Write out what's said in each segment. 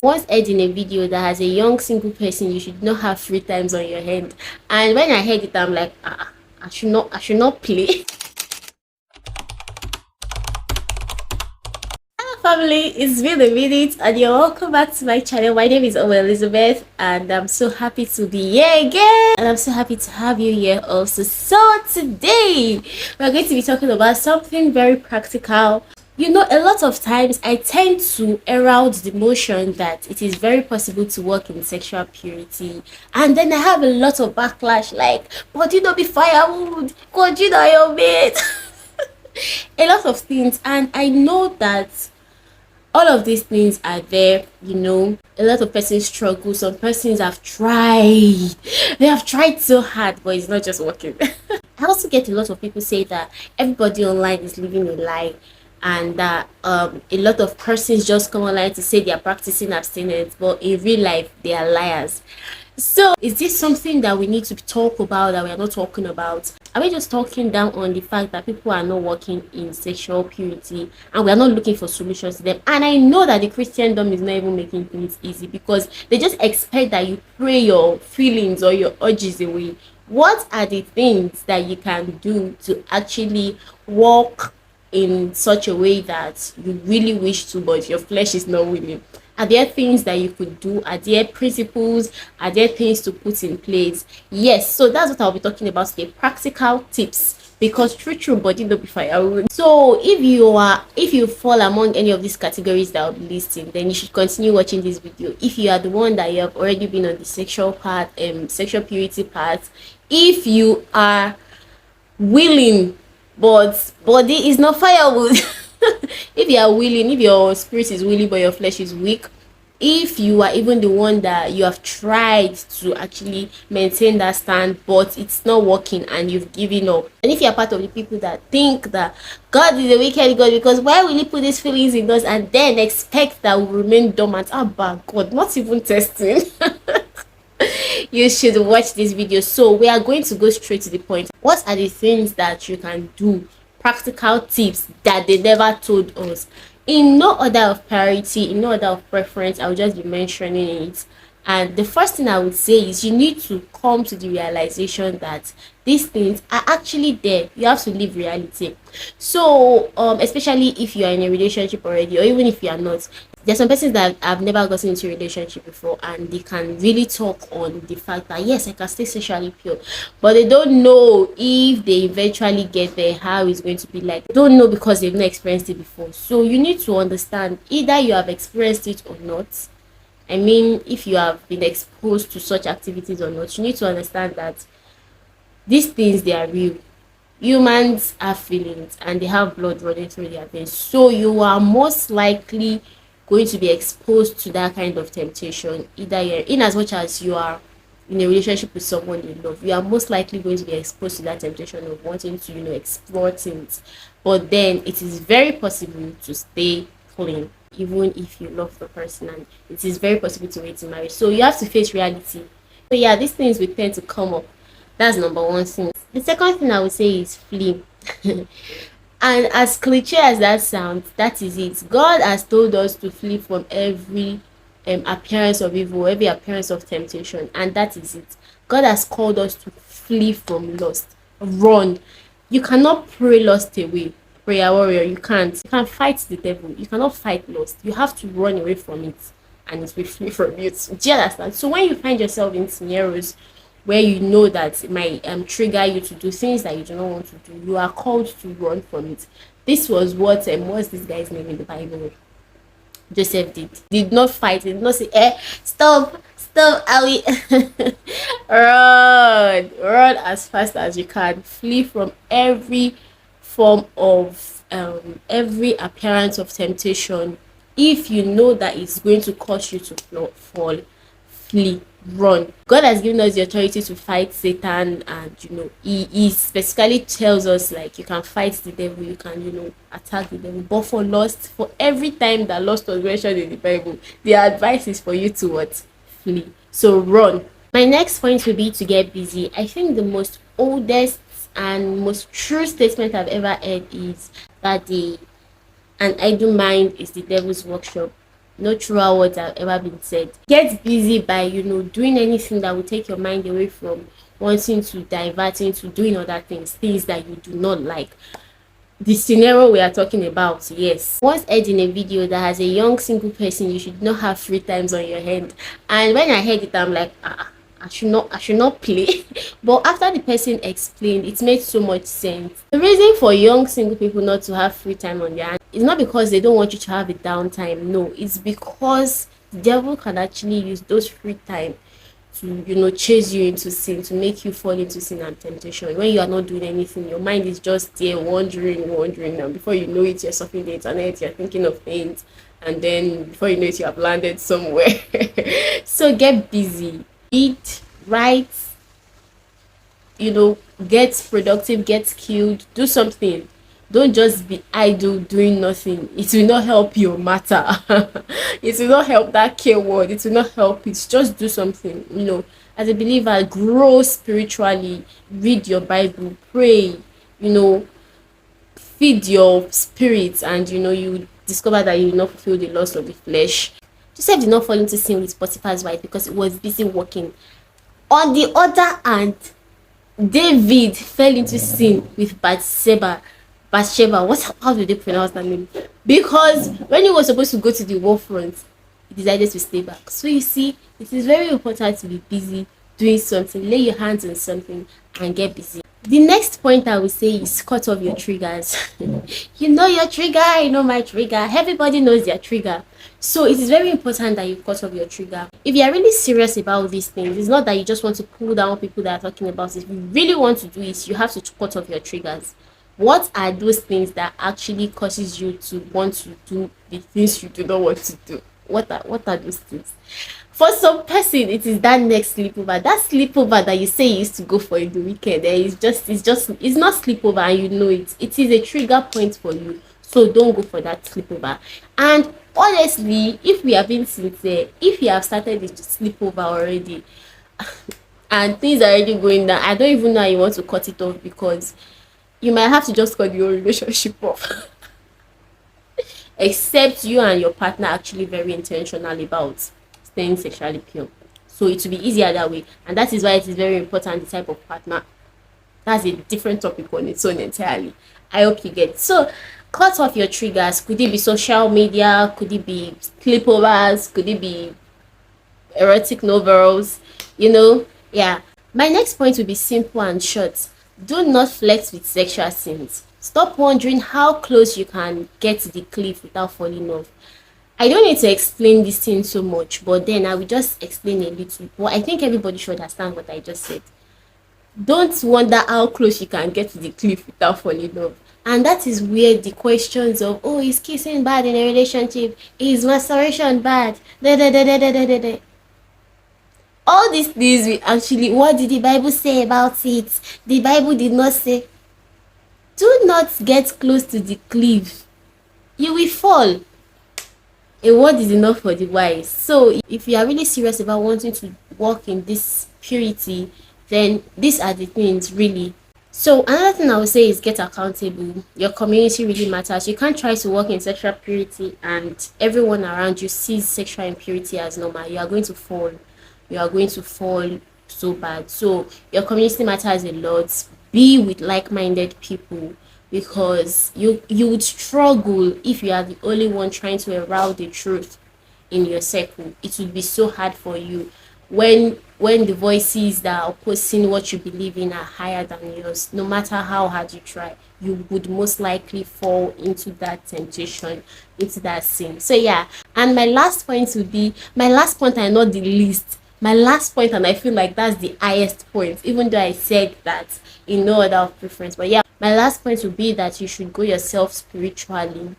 Once heard in a video that as a young single person you should not have free times on your hand, and when I heard it I'm like, I should not play. Family, it's been a minute and you're welcome back to my channel. My name is Elizabeth and I'm so happy to be here again, and I'm so happy to have you here also. So today we're going to be talking about something very practical. You know, a lot of times I tend to herald the notion that it is very possible to work in sexual purity, and then I have a lot of backlash like, but you don't be firewood, God, you know your mate. A lot of things, and I know that all of these things are there. You know, a lot of persons struggle. Some persons have tried, they have tried so hard, but it's not just working. I also get a lot of people say that everybody online is living a lie, and that a lot of persons just come online to say they are practicing abstinence, but in real life they are liars. So is this something that we need to talk about that we are not talking about? Are we just talking down on the fact that people are not working in sexual purity and we are not looking for solutions to them? And I know that the Christendom is not even making things easy, because they just expect that you pray your feelings or your urges away. What are the things that you can do to actually walk in such a way that you really wish to, but your flesh is not willing? Are there things that you could do? Are there principles? Are there things to put in place? Yes, so that's what I'll be talking about today. Practical tips, because true body no be firewood. So if you fall among any of these categories that I'll be listing, then you should continue watching this video. If you are the one that you have already been on the sexual part, sexual purity part, if you are willing but body is not firewood, if you are willing, if your spirit is willing but your flesh is weak, if you are even the one that you have tried to actually maintain that stand but it's not working and you've given up, and if you're part of the people that think that God is a wicked God, because why will he put these feelings in us and then expect that we remain dormant? God, not even testing. You should watch this video. So we are going to go straight to the point. What are the things that you can do, practical tips that they never told us? In no order of priority, in no order of preference, I'll just be mentioning it. And the first thing I would say is you need to come to the realization that these things are actually there. You have to live reality. So especially if you are in a relationship already, or even if you are not, there's some persons that have never gotten into a relationship before, and they can really talk on the fact that yes, I can stay sexually pure, but they don't know if they eventually get there how it's going to be like. They don't know because they've not experienced it before. So you need to understand, either you have experienced it or not. I mean, if you have been exposed to such activities or not, you need to understand that these things, they are real. Humans have feelings and they have blood running through their veins. So you are most likely going to be exposed to that kind of temptation. Either you're in, as much as you are in a relationship with someone you love, you are most likely going to be exposed to that temptation of wanting to, explore things. But then it is very possible to stay clean even if you love the person, and it is very possible to wait in marriage. So you have to face reality. So yeah, these things will tend to come up. That's number one thing. The second thing I would say is flee. And as cliche as that sounds, that is it. God has told us to flee from every appearance of evil, every appearance of temptation, and that is it. God has called us to flee from lust. Run. You cannot pray lust away. Prayer warrior, you can't. You can't fight the devil. You cannot fight lust. You have to run away from it, and it will flee from you. Do you understand? So when you find yourself in scenarios where you know that it might trigger you to do things that you do not want to do, you are called to run from it. This was what's this guy's name in the Bible? Joseph did not fight. He did not say, stop, are we? Run as fast as you can. Flee from every form of every appearance of temptation. If you know that it's going to cause you to fall, flee, run. God has given us the authority to fight Satan, and he specifically tells us, like, you can fight the devil, you can attack the devil. But for lust, for every time that lust was mentioned in the Bible, the advice is for you to what? Flee. So run. My next point will be to get busy. I think the most oldest and most true statement I've ever heard is that an idle mind is the devil's workshop. not throughout what have ever been said. Get busy by, doing anything that will take your mind away from wanting to divert into doing other things that you do not like. The scenario we are talking about, yes. Once heard in a video that as a young single person, you should not have free times on your hand. And when I heard it, I'm like, I should not play. But after the person explained, it made so much sense. The reason for young single people not to have free time on their hand is not because they don't want you to have a downtime. No, it's because the devil can actually use those free time to chase you into sin, to make you fall into sin and temptation. When you are not doing anything, your mind is just there wandering, and before you know it, you're surfing the internet, you're thinking of things, and then before you know it, you have landed somewhere. So get busy, read, write, get productive, get skilled, do something. Don't just be idle doing nothing. It will not help your matter. It will not help that care word. It will not help it. Just do something. As a believer, grow spiritually. Read your Bible, pray, feed your spirit, and you discover that you will not fulfill the lust of the flesh. Joseph did not fall into sin with Potiphar's wife because he was busy working. On the other hand, David fell into sin with Bathsheba. How do they pronounce that name? Because when he was supposed to go to the war front, he decided to stay back. So you see, it is very important to be busy doing something. Lay your hands on something and get busy. The next point I would say is cut off your triggers. You know your trigger, I know my trigger. Everybody knows their trigger. So it is very important that you cut off your trigger. If you are really serious about these things, it's not that you just want to pull down people that are talking about it. If you really want to do it, you have to cut off your triggers. What are those things that actually causes you to want to do the things you do not want to do? What are those things? For some person, it is that next sleepover. That sleepover that you say you used to go for in the weekend. It's not sleepover, and you know it. It is a trigger point for you. So don't go for that sleepover. And honestly, if we are being sincere, if you have started the sleepover already, and things are already going down, I don't even know how you want to cut it off, because you might have to just cut your relationship off. Except you and your partner are actually very intentional about staying sexually pure. So it will be easier that way. And that is why it is very important, the type of partner. That's a different topic on its own entirely. I hope you get. So cut off your triggers. Could it be social media? Could it be sleepovers? Could it be erotic novels? Yeah. My next point will be simple and short. Do not flex with sexual sins. Stop wondering how close you can get to the cliff without falling off. I don't need to explain this thing so much, but then I will just explain a little. But I think everybody should understand what I just said. Don't wonder how close you can get to the cliff without falling off. And that is where the questions of, oh, is kissing bad in a relationship? Is masturbation bad? All these things we actually, what did the Bible say about it? The Bible did not say. Do not get close to the cliff. You will fall. A word is enough for the wise. So if you are really serious about wanting to walk in this purity, then these are the things really. So another thing I would say is get accountable. Your community really matters. You can't try to walk in sexual purity and everyone around you sees sexual impurity as normal. You are going to fall. You are going to fall so bad. So your community matters a lot. Be with like-minded people, because you would struggle if you are the only one trying to herald the truth in your circle. It would be so hard for you when the voices that are opposing what you believe in are higher than yours. No matter how hard you try, you would most likely fall into that temptation, into that sin. So yeah, and my last point and not the least, and I feel like that's the highest point, even though I said that in no order of preference. But yeah, my last point would be that you should grow yourself spiritually.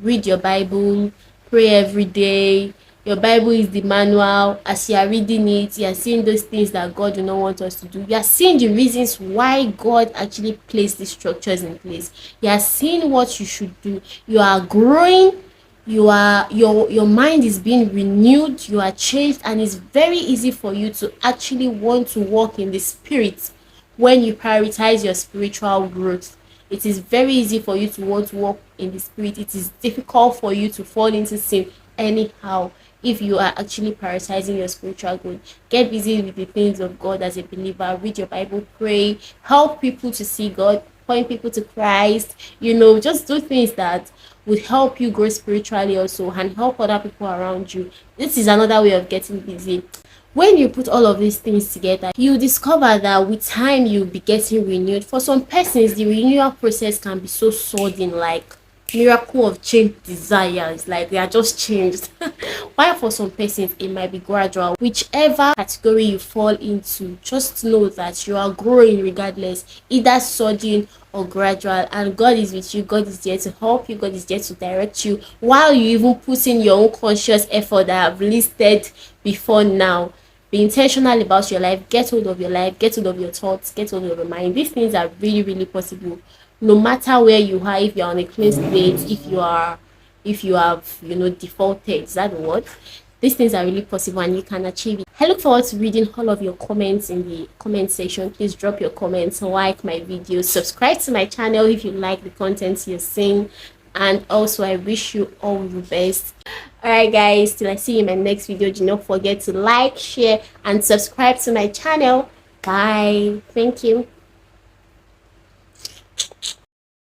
Read your Bible, pray every day. Your Bible is the manual. As you are reading it, you are seeing those things that God do not want us to do. You are seeing the reasons why God actually placed these structures in place. You are seeing what you should do. You are growing. Your mind is being renewed. You are changed, and it's very easy for you to actually want to walk in the spirit when you prioritize your spiritual growth. It is very easy for you to want to walk in the spirit. It is difficult for you to fall into sin anyhow. If you are actually prioritizing your spiritual growth, get busy with the things of God as a believer. Read your Bible, pray, help people to see God, point people to Christ. Just do things that would help you grow spiritually also and help other people around you. This is another way of getting busy. When you put all of these things together, you discover that with time you'll be getting renewed. For some persons, the renewal process can be so sudden, like miracle of change desires, like they are just changed. While for some persons it might be gradual. Whichever category you fall into, just know that you are growing regardless, either sudden or gradual, and God is with you. God is there to help you. God is there to direct you, while you even put in your own conscious effort that I've listed before now. Be intentional about your life. Get hold of your life. Get hold of your thoughts. Get hold of your mind. These things are really, really possible. No matter where you are, if you're on a clean slate, if you have, defaulted, is that the word? These things are really possible and you can achieve it. I look forward to reading all of your comments in the comment section. Please drop your comments, like my videos, subscribe to my channel if you like the content you're seeing, and also I wish you all the best. Alright guys, till I see you in my next video, do not forget to like, share and subscribe to my channel. Bye. Thank you.